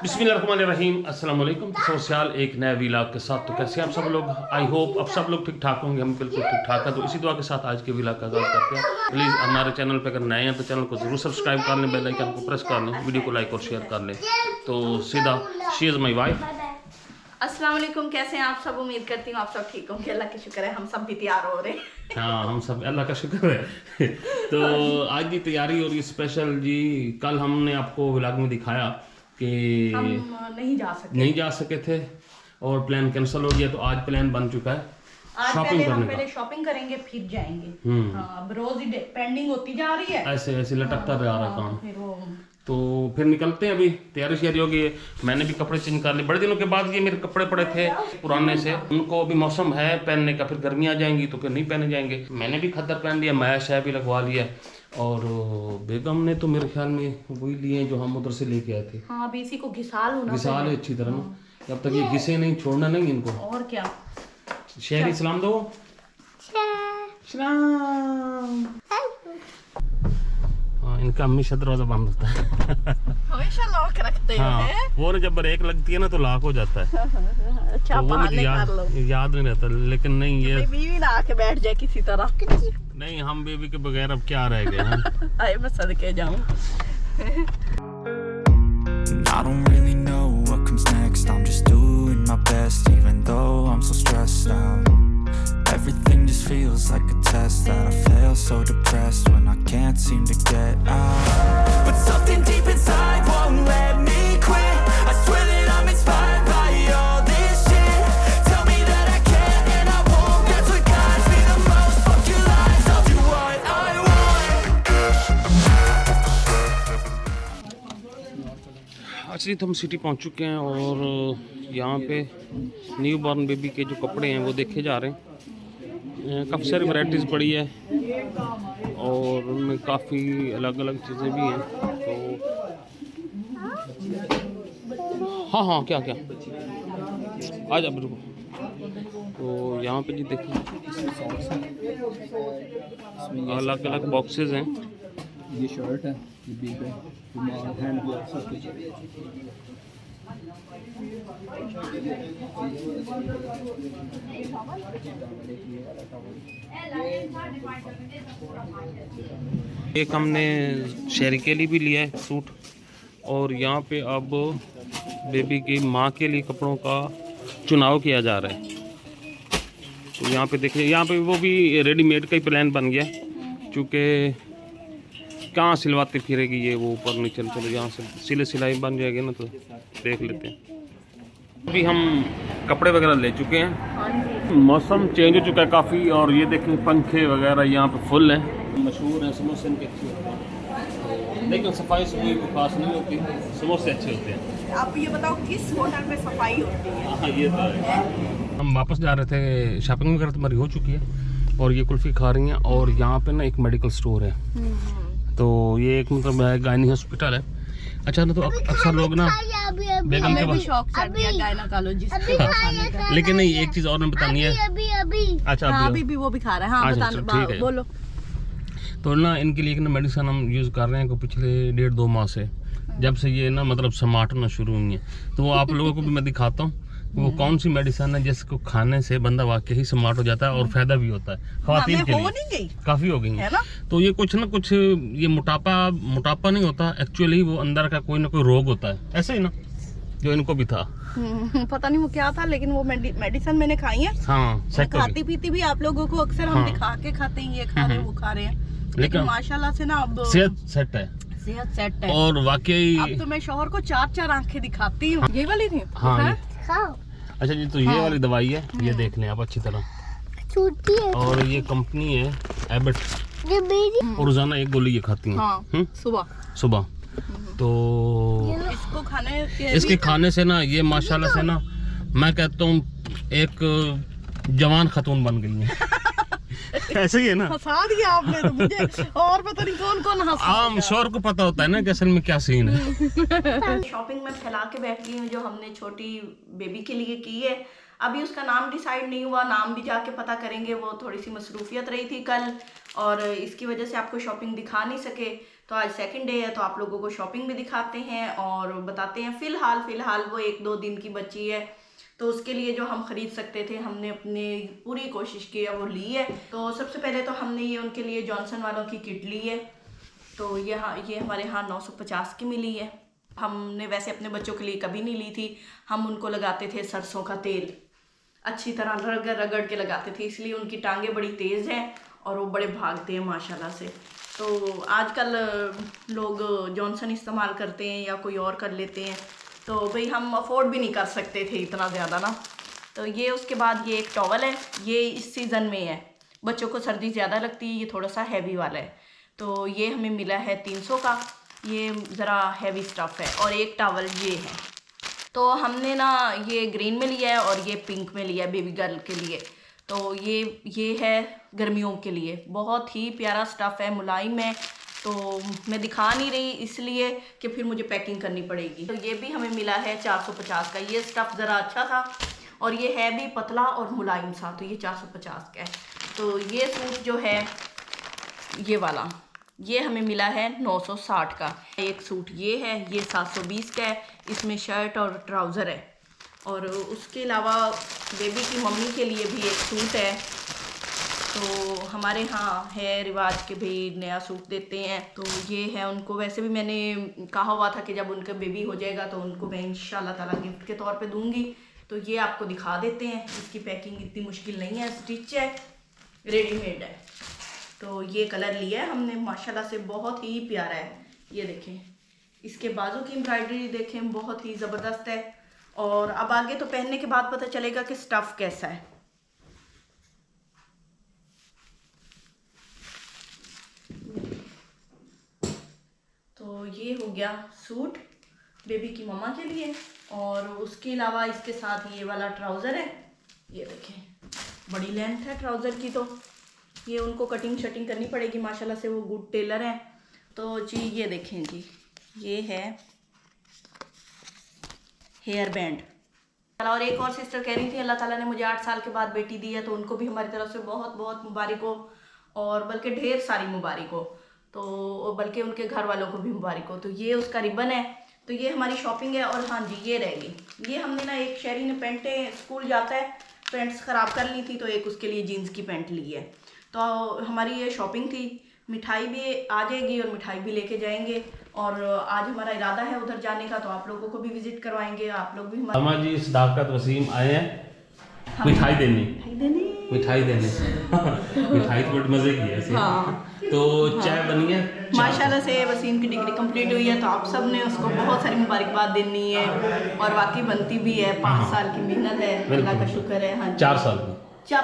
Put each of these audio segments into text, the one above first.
बिस्मिल्लाहिर्रहमानिर्रहीम अस्सलाम वालेकुम। तो सोशल एक नए व्लॉग के साथ, तो कैसे आप सब लोग? आई होप अब सब लोग ठीक ठाक होंगे, हम बिल्कुल ठीक ठाक हैं। तो इसी दुआ के साथ आज के व्लॉग का आगाज़ करते हैं। प्लीज़ हमारे चैनल पर अगर नए हैं तो चैनल को ज़रूर सब्सक्राइब कर लें, बेल आइकन को प्रेस कर लें, वीडियो को लाइक और शेयर कर लें। तो सीधा शी इज़ माई वाइफ। अस्सलाम वालेकुम, कैसे हैं आप सब? उम्मीद करती हूँ आप सब ठीक होंगे। अल्लाह का शुक्र है हम सब भी तैयार हो रहे हैं। हाँ, हम सब अल्लाह का शुक्र है। तो आज की तैयारी और ये स्पेशल जी, कल हमने आपको व्लॉग में दिखाया कि हम नहीं जा सके थे और प्लान कैंसिल हो गया। तो आज प्लान बन चुका है आज शॉपिंग करने पहले शॉपिंग करेंगे फिर जाएंगे। अब रोज ही पेंडिंग होती जा रही है, ऐसे ऐसे लटकता जा रहा काम। फिर तो फिर निकलते हैं। अभी तैयारी श्यारी हो गई है, मैंने भी कपड़े चेंज कर लिए। बड़े दिनों के बाद ये मेरे कपड़े पड़े थे पुराने से, उनको अभी मौसम है पहनने का, फिर गर्मियाँ जाएंगी तो फिर नहीं पहने जाएंगे। मैंने भी खद्दर पहन लिया, मैश है भी लगवा लिया, और बेगम ने तो मेरे ख्याल में वही लिए जो हम उधर से लेके आए थे। हाँ, अभी इसी को घिसाल होना, घिसाल है अच्छी तरह ना, जब तक ये घिसे नहीं छोड़ना नहीं इनको। और क्या। शहरी सलाम दो। सलाम। हाँ, इनका हमेशा दरवाजा बंद होता है। हमेशा लॉक रखते हैं। हाँ, वो जब ब्रेक लगती है ना तो लॉक हो जाता है। अच्छा, तो वो मुझे याद नहीं रहता, लेकिन नहीं ये बीवी ना आके बैठ जाए किसी तरह। नहीं, हम बेबी के बगैर अब क्या रह गए हैं। आए मैं सदके जाऊं। I don't really know what comes next. I'm just doing my best, even though I'm so stressed out. Everything just feels like a test that I fail, so depressed when I can't seem to get out. But something deep inside won't let me quit. I swear that I'm inspired by all this shit. Tell me that I can't and I won't. That's what guides me the most. Fuck your lies, I'll do what I want. अच्छा, तो हम city पहुंच चुके हैं और यहाँ पे new born baby के जो कपड़े हैं वो देखे जा रहे हैं। काफ़ी सारी वैरायटीज़ पड़ी है और उनमें काफ़ी अलग अलग चीज़ें भी हैं। तो हाँ, क्या आ जा रुको। तो यहाँ पे जी देखिए अलग अलग बॉक्सेस हैं। ये शर्ट है, ये बिग है, हैंड ग्लव्स सब कुछ है। एक हमने शहरी के लिए भी लिया है सूट, और यहाँ पे अब बेबी की माँ के लिए कपड़ों का चुनाव किया जा रहा है। तो यहाँ पे देखिए, यहाँ पे वो भी रेडीमेड का ही प्लान बन गया, क्योंकि कहाँ सिलवाते फिरेगी ये, वो ऊपर नीचे चलो यहाँ से सिलाई बन जाएगी ना, तो देख लेते हैं। अभी हम कपड़े वगैरह ले चुके हैं, मौसम चेंज हो चुका है काफ़ी, और ये देखें पंखे वगैरह यहाँ पे फुल हैं। मशहूर हैं समोसे इनके अच्छे होते हैं, लेकिन सफाई कोई खास नहीं होती, समोसे अच्छे होते हैं। आप ये बताओ किस होटल में सफाई होती है? हाँ, ये तो है। हम वापस जा रहे थे, शॉपिंग वगैरह तुम्हारी हो चुकी है और ये कुल्फ़ी खा रही हैं। और यहाँ पे ना एक मेडिकल स्टोर है, तो ये एक मतलब गायनी हॉस्पिटल है। अच्छा ना, तो अक्सर लोग ना बेगम के पास शौक चढ़ गया गायनोकोलॉजिस्ट। लेकिन नहीं, एक चीज़ और मैं बतानी है। अच्छा, अभी भी वो भी खा रहा है। हाँ, बताना, बोलो। तो ना इनके लिए एक ना मेडिसिन हम यूज़ कर रहे हैं पिछले 1.5-2 माह से, जब से ये ना मतलब समाटना शुरू हुई है। तो वो आप लोगों को भी मैं दिखाता हूँ वो कौन सी मेडिसिन है जिसको खाने से बंदा वाकई ही स्मार्ट हो जाता है और फायदा भी होता है ख़वातीन के लिए। काफ़ी हो गई है ना। तो ये कुछ ना कुछ, ये मोटापा नहीं होता एक्चुअली, वो अंदर का कोई ना कोई रोग होता है, ऐसे ही ना जो इनको भी था। पता नहीं वो क्या था, लेकिन वो मेडिसिन मैंने खाई है। हाँ, खाती पीती भी आप लोगों को अक्सर हम दिखा के खाते हैं, ये खा रहे हैं वो खा रहे हैं, लेकिन माशाल्लाह से ना अब सेहत सेट है। और वाकई अब तो मैं शौहर को 4 आंखें दिखाती हूँ। ये वाली थी। हाँ, अच्छा जी, तो ये वाली दवाई है, ये देख लें आप अच्छी तरह। और ये कंपनी है एबट, और रोजाना 1 गोली ये खाती हैं सुबह। तो इसके खाने से ना ये माशाल्लाह से ना, मैं कहता हूँ एक जवान खातून बन गई है। ऐसे ही है ना। हंसा दिया आपने तो मुझे, और पता नहीं कौन हंसा। आम शोर को पता होता है ना कि असल में क्या सीन है। शॉपिंग में फैला के बैठ गई हूँ जो हमने छोटी बेबी के लिए की है। अभी उसका नाम डिसाइड नहीं हुआ, नाम भी जाके पता करेंगे। वो थोड़ी सी मसरूफियत रही थी कल, और इसकी वजह से आपको शॉपिंग दिखा नहीं सके। तो आज सेकंड डे है, तो आप लोगों को शॉपिंग भी दिखाते हैं और बताते हैं। फ़िलहाल वो 1-2 दिन की बची है, तो उसके लिए जो हम ख़रीद सकते थे हमने अपने पूरी कोशिश की है, वो ली है। तो सबसे पहले तो हमने ये उनके लिए जॉनसन वालों की किट ली है। तो ये हमारे यहाँ 950 की मिली है। हमने वैसे अपने बच्चों के लिए कभी नहीं ली थी। हम उनको लगाते थे सरसों का तेल, अच्छी तरह रगड़ के लगाते थे, इसलिए उनकी टांगें बड़ी तेज़ हैं और वो बड़े भागते हैं माशाल्लाह से। तो आजकल लोग जॉनसन इस्तेमाल करते हैं या कोई और कर लेते हैं, तो भाई हम अफोर्ड भी नहीं कर सकते थे इतना ज़्यादा ना। तो ये उसके बाद ये एक टॉवल है, ये इस सीज़न में है, बच्चों को सर्दी ज़्यादा लगती है, ये थोड़ा सा हैवी वाला है। तो ये हमें मिला है 300 का, ये ज़रा हैवी स्टफ़ है। और एक टॉवल ये है, तो हमने ना ये ग्रीन में लिया है और ये पिंक में लिया है बेबी गर्ल के लिए। तो ये है गर्मियों के लिए, बहुत ही प्यारा स्टफ़ है, मुलायम है। तो मैं दिखा नहीं रही इसलिए कि फिर मुझे पैकिंग करनी पड़ेगी। तो ये भी हमें मिला है 450 का। ये स्टफ़ ज़रा अच्छा था और ये है भी पतला और मुलायम सा, तो ये 450 का है। तो ये सूट जो है ये वाला, ये हमें मिला है 960 का। एक सूट ये है, ये 720 का है, इसमें शर्ट और ट्राउज़र है। और उसके अलावा बेबी की मम्मी के लिए भी एक सूट है। तो हमारे यहाँ है रिवाज के भी नया सूट देते हैं, तो ये है उनको। वैसे भी मैंने कहा हुआ था कि जब उनका बेबी हो जाएगा तो उनको मैं इंशाल्लाह ताला गिफ्ट के तौर पे दूंगी। तो ये आपको दिखा देते हैं, इसकी पैकिंग इतनी मुश्किल नहीं है, स्टिच है, रेडीमेड है। तो ये कलर लिया है हमने, माशाल्लाह से बहुत ही प्यारा है। ये देखें, इसके बाजू की एम्ब्रॉयडरी देखें, बहुत ही ज़बरदस्त है। और अब आगे तो पहनने के बाद पता चलेगा कि स्टफ़ कैसा है। तो ये हो गया सूट बेबी की मम्मा के लिए। और उसके अलावा इसके साथ ये वाला ट्राउज़र है, ये देखें, बड़ी लेंथ है ट्राउज़र की, तो ये उनको कटिंग शटिंग करनी पड़ेगी, माशाल्लाह से वो गुड टेलर हैं। तो जी ये देखें जी, ये है हेयर बैंड। और एक और सिस्टर कह रही थी अल्लाह ताला ने मुझे 8 साल के बाद बेटी दी है, तो उनको भी हमारी तरफ से बहुत बहुत मुबारक हो, और बल्कि ढेर सारी मुबारक हो, तो बल्कि उनके घर वालों को भी मुबारक हो। तो ये उसका रिबन है। तो ये हमारी शॉपिंग है। और हाँ जी, ये रहेगी, ये हमने ना, एक शहरी ने पेंटें, स्कूल जाता है, पेंट्स ख़राब कर ली थी, तो एक उसके लिए जीन्स की पेंट ली है। तो हमारी ये शॉपिंग थी। मिठाई भी आ जाएगी और मिठाई भी लेके जाएंगे। और आज हमारा इरादा है उधर जाने का, तो आप लोगों को भी विजिट करवाएंगे, आप लोग भी हमारे। अम्मा जी सदाकत वसीम आए हैं मिठाई देने। मिठाई तो बड़ी मज़े की है। हाँ। तो चाय बनी है माशाल्लाह से, वसीम की डिग्री कंप्लीट हुई है, तो आप सब ने उसको बहुत सारी मुबारकबाद देनी है। और वाकई बनती भी है, 5 साल की मेहनत है, अल्लाह का शुक्र है। हाँ, 4 साल की,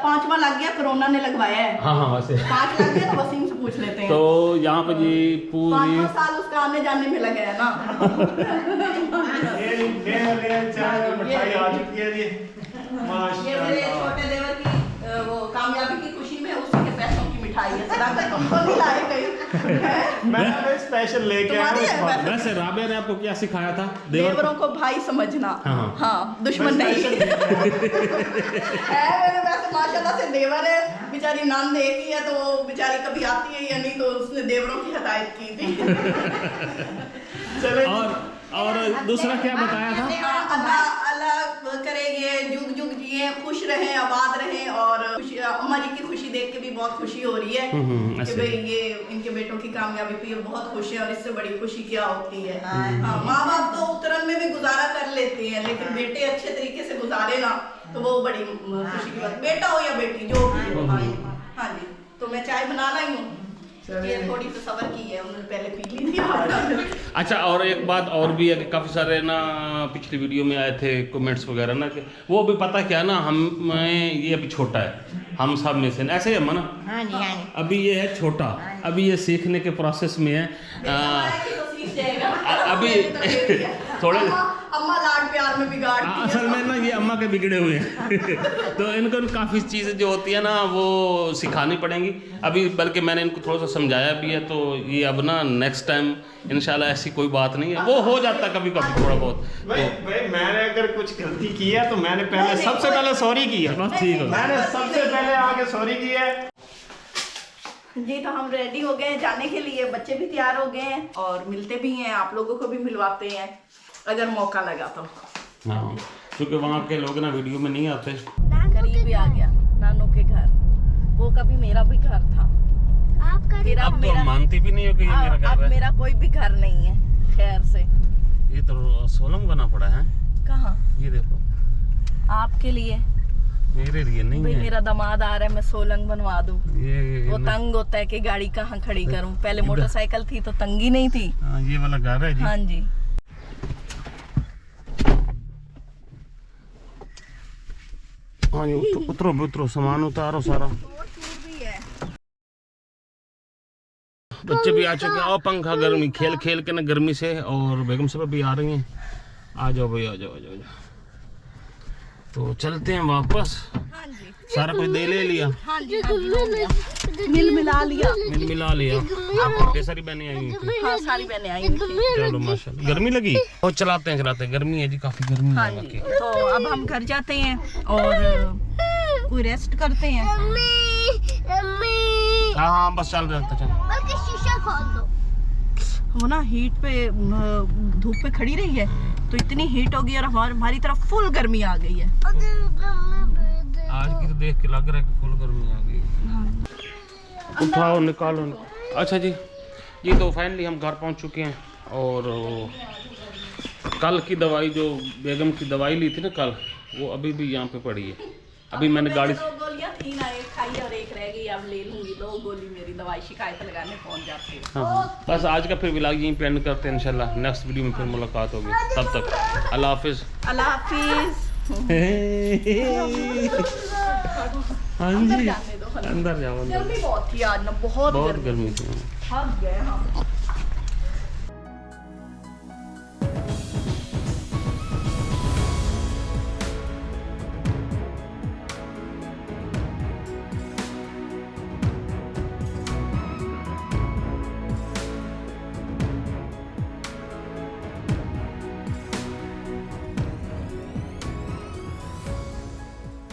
5वां लग गया, कोरोना ने लगवाया है। हाँ वैसे 5 लग गया, तो वसीम से पूछ लेते हैं। तो यहाँ पे जी पूरी 5वां साल उसका आने जाने में लगा है ना। ये मेरे छोटे देवर की वो कामयाबी की खुशी में उसी के पैसों की मिठाई है। सदाकत तुमको नहीं लाए कहीं, मैं स्पेशल लेके आया हूं। वैसे राबिया ने आपको क्या सिखाया था? देवरों को भाई समझना, हाँ दुश्मन नहीं है। मेरे वैसे माशाल्लाह से देवर है, बेचारी नाम एक ही है, तो बेचारी कभी आती है या नहीं, तो उसने देवरों की हिदायत की थी। चले और दूसरा क्या बताया था? अल्लाह करे ये जुग जुग जिए, खुश रहें, आबाद रहें। और अम्मा जी की खुशी देख के भी बहुत खुशी हो रही है कि भाई ये इनके बेटों की कामयाबी पे बहुत खुश है, और इससे बड़ी खुशी क्या होती है। हाँ, माँ बाप तो उतरन में भी गुजारा कर लेते हैं, लेकिन बेटे अच्छे तरीके से गुजारे ना, तो वो बड़ी खुशी की बात, बेटा हो या बेटी जो भी हो। हाँ जी, तो मैं चाय बना लाई हूँ, ये थोड़ी सी सबर की है, उन्होंने पहले पी ली थी। अच्छा, और एक बात और भी है कि काफ़ी सारे ना पिछली वीडियो में आए थे कमेंट्स वगैरह ना, कि वो भी पता क्या ना, हमें ये अभी छोटा है, हम सब में से ऐसे है ना। हाँ जी, हाँ जी। अभी ये है छोटा, अभी ये सीखने के प्रोसेस में है। अभी थोड़े अम्मा लाड प्यार में बिगाड़ती है। असल में ना ये अम्मा के बिगड़े हुए हैं। तो इनको काफ़ी चीज़ें जो होती है ना वो सिखानी पड़ेंगी अभी, बल्कि मैंने इनको थोड़ा सा समझाया भी है। तो ये अब ना नेक्स्ट टाइम इंशाल्लाह ऐसी कोई बात नहीं है, वो हो जाता कभी कभी थोड़ा बहुत। भाई मैंने अगर कुछ गलती की है तो मैंने पहले सबसे पहले सॉरी की है। बस ठीक है, मैंने सबसे पहले आके सॉरी की है। जी तो हम रेडी हो गए हैं जाने के लिए, बच्चे भी तैयार हो गए हैं और मिलते भी हैं, आप लोगों को भी मिलवाते हैं अगर मौका लगा तो। हाँ, क्योंकि वहाँ के लोग ना वीडियो में नहीं आते। करीब ही आ गया नानू के घर, वो कभी मेरा भी घर था। फिर अब तो मानती भी नहीं हो कि ये मेरा घर अब है। मेरा कोई भी घर नहीं है खैर से। ये तो सोलंग बना पड़ा है। कहाँ? ये देखो, आपके लिए, मेरे लिए नहीं भाई है। मेरा दामाद आ रहा है, मैं सोलंग बनवा दूं। ये वो तंग होता है कि गाड़ी कहाँ खड़ी करूं, पहले मोटरसाइकिल थी तो तंगी नहीं थी। हाँ, ये वाला घर है जी। हाँ जी। हाँ जी, उतरो उतरो, सामान उतारो सारा। बच्चे भी आ चुके हैं और पंखा गर्मी खेल खेल के ना गर्मी से, और बेगम साहब भी आ रही हैं। आ जाओ भाई, आ जाओ आ जाओ आ जाओ। तो चलते हैं वापस। हाँ जी। सारा कुछ दे ले लिया। हाँ जी, हाँ जी, हो गया। मिल मिला लिया। मिल मिला लिया। आपकी सारी बहनें आई हुई थी। हाँ सारी बहनें आई हुई थी। चलो माशाल्लाह। गर्मी लगी और चलाते हैं गर्मी है जी, काफी गर्मी हाँ है जी। वाकई। तो अब हम घर जाते हैं और कोई रेस्ट करते हैं। हाँ हाँ बस चल रहे चल। शीशा खोल दो। वो ना हीट पे धूप पे खड़ी रही है तो इतनी हीट होगी और हमारी तरफ फुल गर्मी आ गई है। आज की तो देख के लग रहा है कि फुल गर्मी आ गई। उठाओ निकालो। अच्छा जी, ये तो फाइनली हम घर पहुंच चुके हैं और कल की दवाई जो बेगम की दवाई ली थी ना कल, वो अभी भी यहाँ पे पड़ी है। अभी मैंने गाड़ी 2 गोलियां थी ना, एक खाई और एक रह गई, अब ले लूंगी 2 गोली मेरी दवाई शिकायत लगाने पहुंच जाती है। हाँ, बस आज का फिर व्लॉग यहीं पे एंड करते हैं। इंशाल्लाह नेक्स्ट वीडियो में फिर मुलाकात होगी, तब तक अल्लाह हाफिज। अल्लाह हाफिज। हाँ अंदर जी, जाने दो, अंदर जाओ। गर्मी बहुत थी आज ना, बहुत बहुत गर्मी थी। थक गए हम।